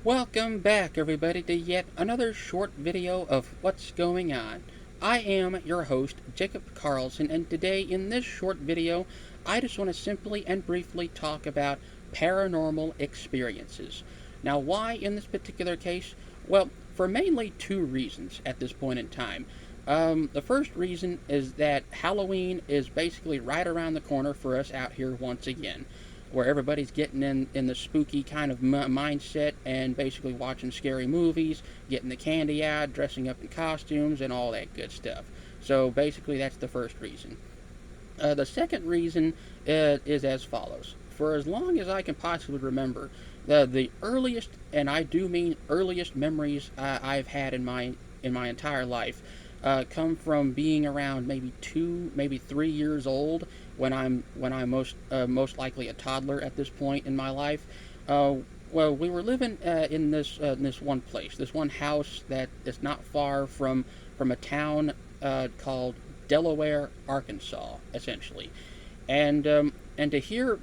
Welcome back, everybody, to yet another short video of what's going on. I am your host, Jacob Carlson, and today in this short video, I just want to simply and briefly talk about paranormal experiences. Now, why in this particular case? Well, for mainly two reasons at this point in time. The first reason is that Halloween is basically right around the corner for us out here once again, where everybody's getting in the spooky kind of mindset and basically watching scary movies, getting the candy out, dressing up in costumes, and all that good stuff. So basically, that's the first reason. The second reason is as follows. For as long as I can possibly remember, the earliest, and I do mean earliest memories I've had in my entire life come from being around maybe 2, maybe 3 years old when I'm most likely a toddler at this point in my life. Well, we were living in this one place, this one house that is not far from a town called Delaware, Arkansas, essentially, and to hear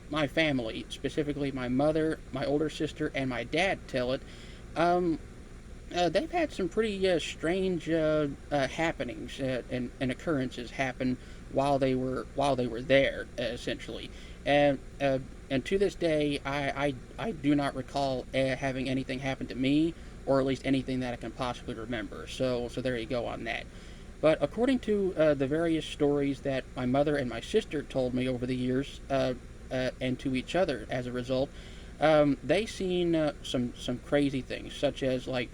my family, specifically my mother, my older sister, and my dad tell it. They've had some pretty strange happenings and occurrences happen while they were there, essentially, and to this day, I do not recall having anything happen to me, or at least anything that I can possibly remember. So there you go on that. But according to the various stories that my mother and my sister told me over the years, and to each other as a result, they seen some crazy things, such as like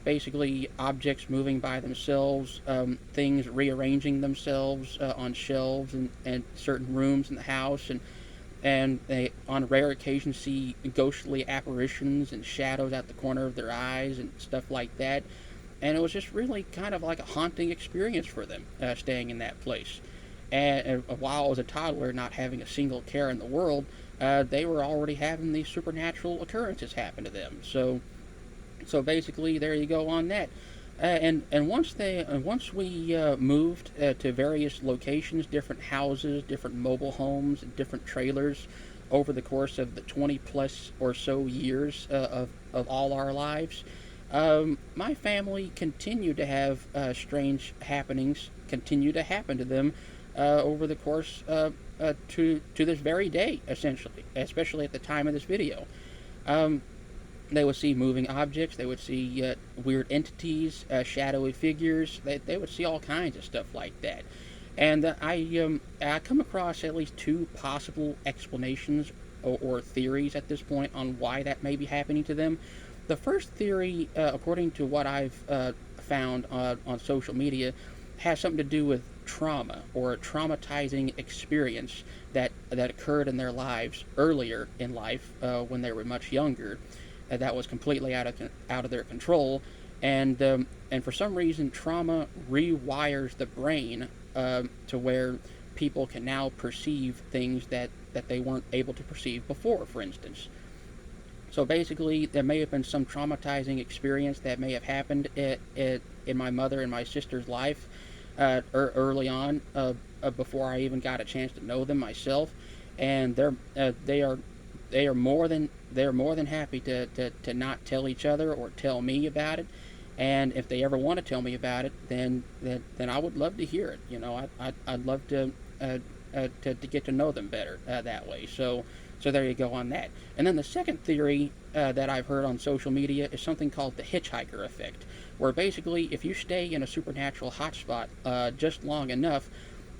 basically objects moving by themselves, things rearranging themselves on shelves and certain rooms in the house, and they on rare occasions see ghostly apparitions and shadows at the corner of their eyes and stuff like that. And it was just really kind of like a haunting experience for them, staying in that place. And while I was a toddler, not having a single care in the world, they were already having these supernatural occurrences happen to them. So basically, there you go on that. And once we moved to various locations, different houses, different mobile homes, different trailers, over the course of the 20 plus or so years of all our lives, my family continued to have strange happenings continue to happen to them over the course to this very day, essentially, especially at the time of this video. Um, they would see moving objects. They would see weird entities, shadowy figures. They would see all kinds of stuff like that. And I come across at least two possible explanations or theories at this point on why that may be happening to them. The first theory, according to what I've found on social media, has something to do with trauma or a traumatizing experience that occurred in their lives earlier in life when they were much younger, that was completely out of their control, and for some reason trauma rewires the brain to where people can now perceive things that they weren't able to perceive before, for instance. So basically, there may have been some traumatizing experience that may have happened in my mother and my sister's life early on, before I even got a chance to know them myself, and they are more than happy to not tell each other or tell me about it. And if they ever want to tell me about it, then I would love to hear it. You know, I'd love to get to know them better that way. So there you go on that. And then the second theory that I've heard on social media is something called the hitchhiker effect, where basically if you stay in a supernatural hotspot just long enough,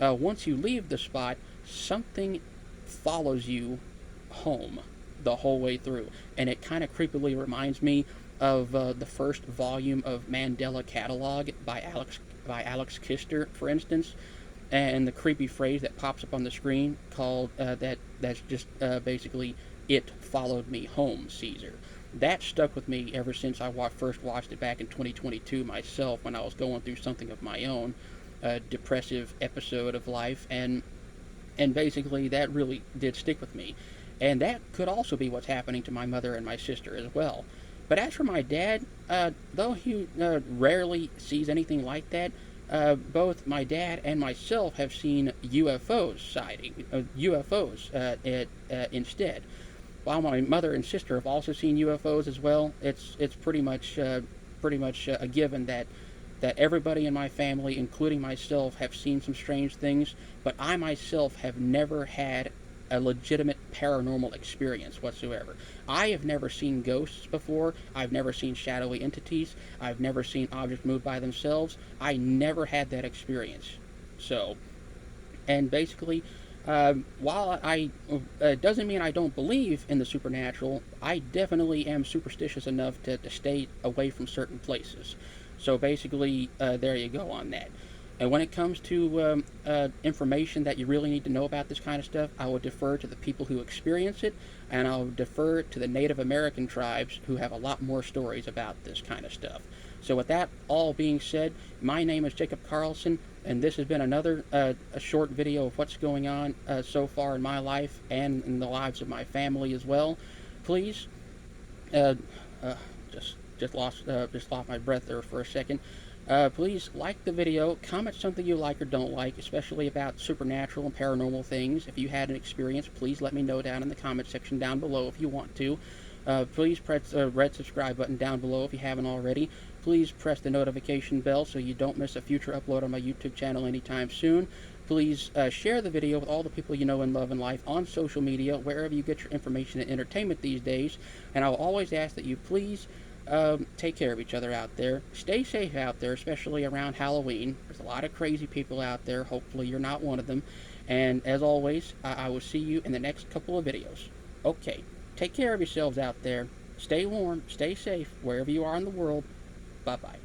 once you leave the spot, something follows you home the whole way through. And it kind of creepily reminds me of the first volume of Mandela Catalog by Alex Kister, for instance, and the creepy phrase that pops up on the screen called that's just basically, "It followed me home, Caesar." That stuck with me ever since I first watched it back in 2022 myself, when I was going through something of my own, depressive episode of life, and basically that really did stick with me. And that could also be what's happening to my mother and my sister as well. But as for my dad, though he rarely sees anything like that, both my dad and myself have seen UFOs instead. while my mother and sister have also seen UFOs as well, it's pretty much a given that everybody in my family, including myself, have seen some strange things, but I myself have never had a legitimate paranormal experience whatsoever. I have never seen ghosts before. I've never seen shadowy entities. I've never seen objects move by themselves. I never had that experience. So, and basically, while I doesn't mean I don't believe in the supernatural, I definitely am superstitious enough to stay away from certain places. So basically, there you go on that. And when it comes to information that you really need to know about this kind of stuff, I would defer to the people who experience it, and I'll defer to the Native American tribes who have a lot more stories about this kind of stuff. So with that all being said, my name is Jacob Carlson, and this has been another a short video of what's going on so far in my life and in the lives of my family as well. Please, uh, just lost my breath there for a second. Please like the video, comment something you like or don't like, especially about supernatural and paranormal things. If you had an experience, please let me know down in the comment section down below if you want to. Please press the red subscribe button down below if you haven't already. Please press the notification bell so you don't miss a future upload on my YouTube channel anytime soon. Please share the video with all the people you know and love in life on social media, wherever you get your information and entertainment these days. And I'll always ask that you please take care of each other out there. Stay safe out there, especially around Halloween. There's a lot of crazy people out there. Hopefully you're not one of them. And as always, I will see you in the next couple of videos. Okay, take care of yourselves out there. Stay warm, stay safe, wherever you are in the world. Bye-bye.